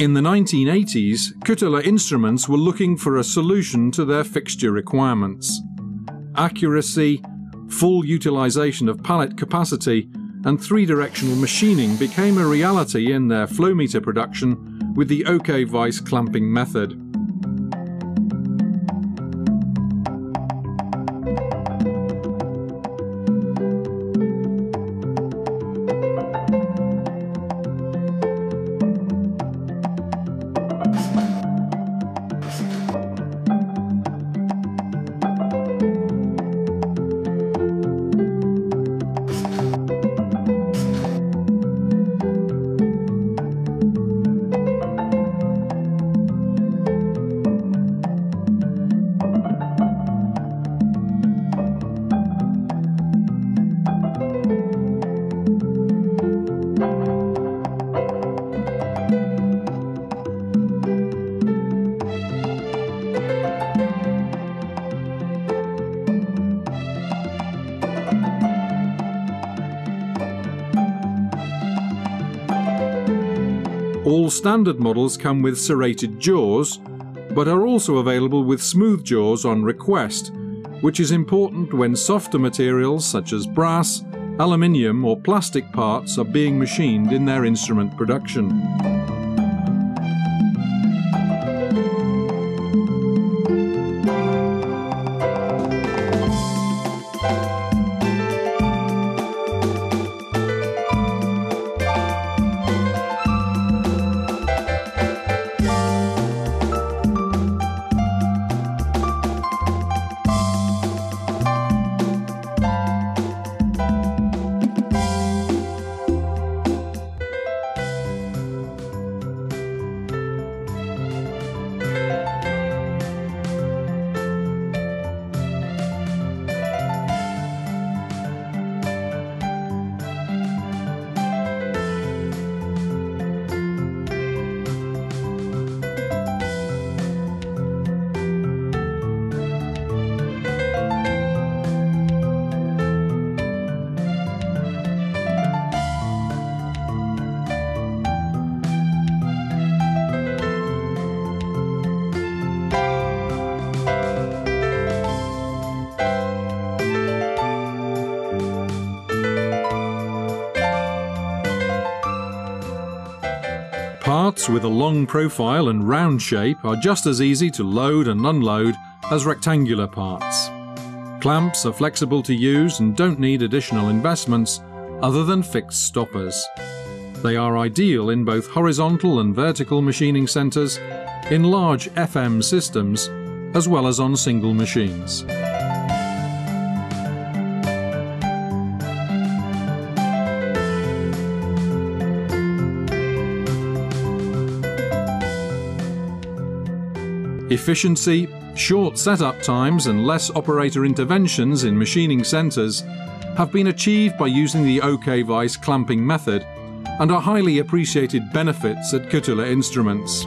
In the 1980s, Kytola instruments were looking for a solution to their fixture requirements. Accuracy, full utilization of pallet capacity, and three-directional machining became a reality in their flow meter production with the OK Vise clamping method. All standard models come with serrated jaws, but are also available with smooth jaws on request, which is important when softer materials such as brass, aluminium or plastic parts are being machined in their instrument production. Parts with a long profile and round shape are just as easy to load and unload as rectangular parts. Clamps are flexible to use and don't need additional investments other than fixed stoppers. They are ideal in both horizontal and vertical machining centres, in large FM systems, as well as on single machines. Efficiency, short setup times and less operator interventions in machining centres have been achieved by using the OK Vise clamping method and are highly appreciated benefits at Kytola Instruments.